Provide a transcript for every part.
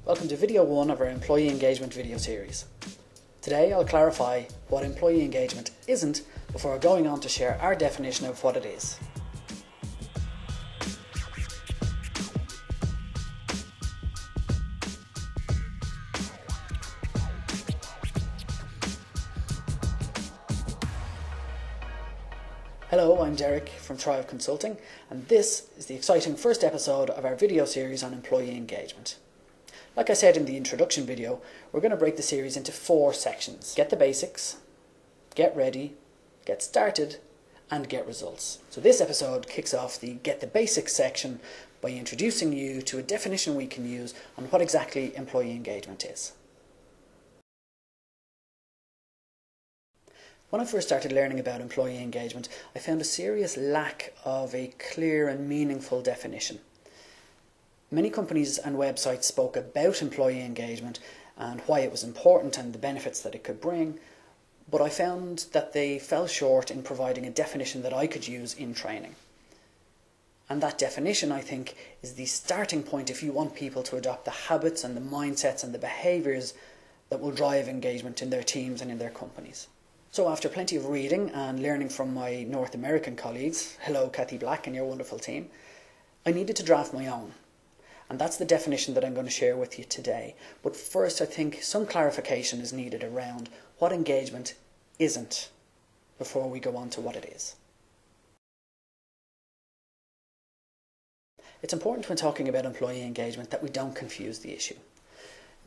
Welcome to video 1 of our employee engagement video series. Today I'll clarify what employee engagement isn't before going on to share our definition of what it is. Hello, I'm Derek from Thrive Consulting, and this is the exciting first episode of our video series on employee engagement. Like I said in the introduction video, we're going to break the series into 4 sections. Get the basics, get ready, get started, and get results. So this episode kicks off the Get the Basics section by introducing you to a definition we can use on what exactly employee engagement is. When I first started learning about employee engagement, I found a serious lack of a clear and meaningful definition. Many companies and websites spoke about employee engagement and why it was important and the benefits that it could bring, but I found that they fell short in providing a definition that I could use in training. And that definition, I think, is the starting point if you want people to adopt the habits and the mindsets and the behaviours that will drive engagement in their teams and in their companies. So after plenty of reading and learning from my North American colleagues, hello Kathy Black and your wonderful team, I needed to draft my own. And that's the definition that I'm going to share with you today. But first I think some clarification is needed around what engagement isn't before we go on to what it is. It's important when talking about employee engagement that we don't confuse the issue.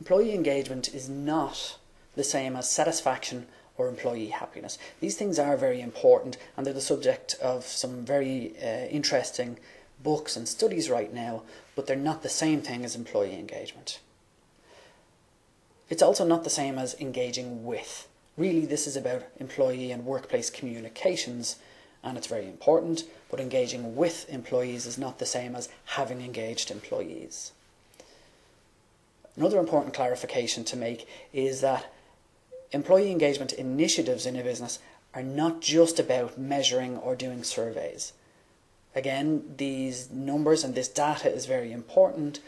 Employee engagement is not the same as satisfaction or employee happiness. These things are very important and they're the subject of some very interesting books and studies right now, but they're not the same thing as employee engagement. It's also not the same as engaging with. Really, this is about employee and workplace communications, and it's very important, but engaging with employees is not the same as having engaged employees. Another important clarification to make is that employee engagement initiatives in a business are not just about measuring or doing surveys. Again, these numbers and this data is very important,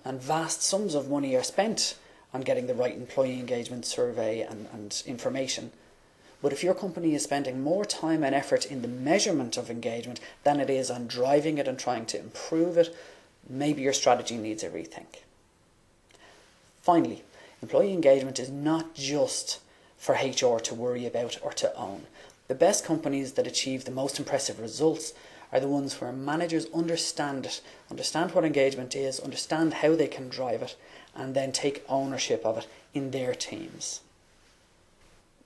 and vast sums of money are spent on getting the right employee engagement survey and information. But if your company is spending more time and effort in the measurement of engagement than it is on driving it and trying to improve it, maybe your strategy needs a rethink. Finally, employee engagement is not just for HR to worry about or to own. The best companies that achieve the most impressive results are the ones where managers understand it, understand what engagement is, understand how they can drive it, and then take ownership of it in their teams.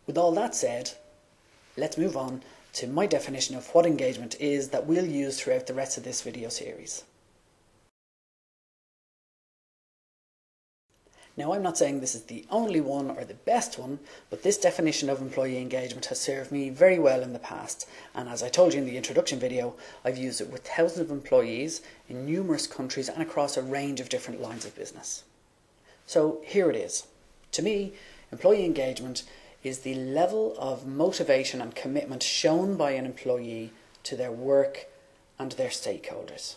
With all that said, let's move on to my definition of what engagement is that we'll use throughout the rest of this video series. Now, I'm not saying this is the only one or the best one, but this definition of employee engagement has served me very well in the past, and as I told you in the introduction video, I've used it with thousands of employees in numerous countries and across a range of different lines of business. So here it is. To me, employee engagement is the level of motivation and commitment shown by an employee to their work and their stakeholders.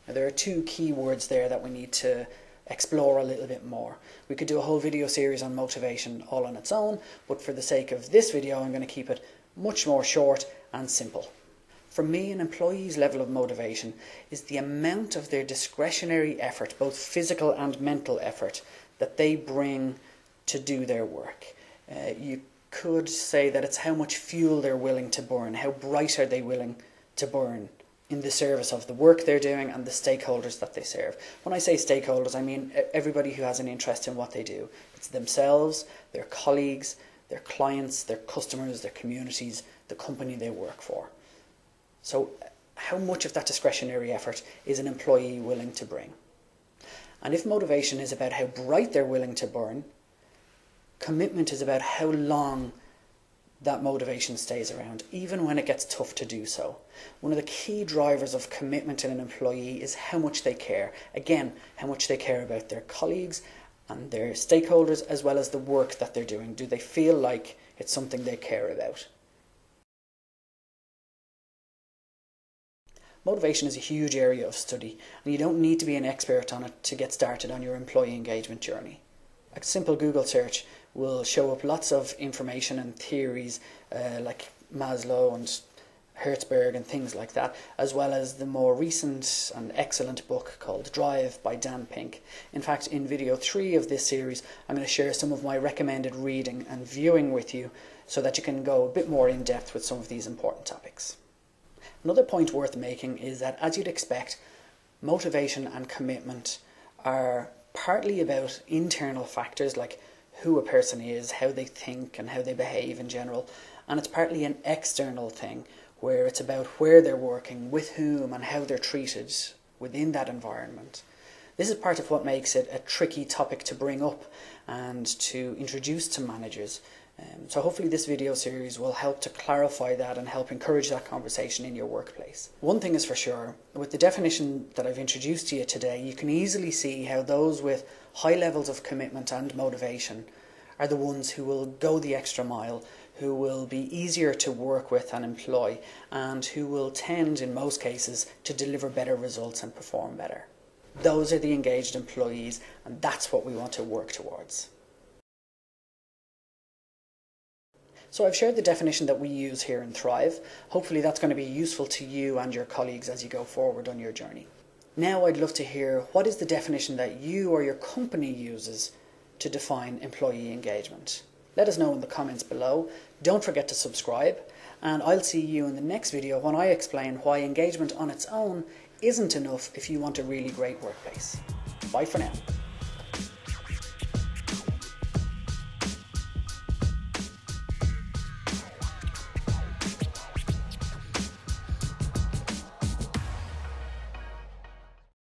Now, there are 2 key words there that we need to explore a little bit more. We could do a whole video series on motivation all on its own, but for the sake of this video I'm going to keep it much more short and simple. For me, an employee's level of motivation is the amount of their discretionary effort, both physical and mental effort, that they bring to do their work. You could say that it's how much fuel they're willing to burn, how bright are they willing to burn in the service of the work they're doing and the stakeholders that they serve. When I say stakeholders, I mean everybody who has an interest in what they do. It's themselves, their colleagues, their clients, their customers, their communities, the company they work for. So how much of that discretionary effort is an employee willing to bring? And if motivation is about how bright they're willing to burn, commitment is about how long that motivation stays around, even when it gets tough to do so. One of the key drivers of commitment in an employee is how much they care. Again, how much they care about their colleagues and their stakeholders, as well as the work that they're doing. Do they feel like it's something they care about? Motivation is a huge area of study, and you don't need to be an expert on it to get started on your employee engagement journey. A simple Google search will show up lots of information and theories like Maslow and Hertzberg and things like that, as well as the more recent and excellent book called Drive by Dan Pink. In fact, in video 3 of this series, I'm going to share some of my recommended reading and viewing with you so that you can go a bit more in depth with some of these important topics. Another point worth making is that, as you'd expect, motivation and commitment are partly about internal factors like who a person is, how they think and how they behave in general, and it's partly an external thing where it's about where they're working, with whom and how they're treated within that environment. This is part of what makes it a tricky topic to bring up and to introduce to managers. So hopefully this video series will help to clarify that and help encourage that conversation in your workplace. One thing is for sure, with the definition that I've introduced to you today, you can easily see how those with high levels of commitment and motivation are the ones who will go the extra mile, who will be easier to work with and employ, and who will tend, in most cases, to deliver better results and perform better. Those are the engaged employees, and that's what we want to work towards. So I've shared the definition that we use here in Thrive. Hopefully that's going to be useful to you and your colleagues as you go forward on your journey. Now I'd love to hear, what is the definition that you or your company uses to define employee engagement? Let us know in the comments below. Don't forget to subscribe, and I'll see you in the next video when I explain why engagement on its own isn't enough if you want a really great workplace. Bye for now.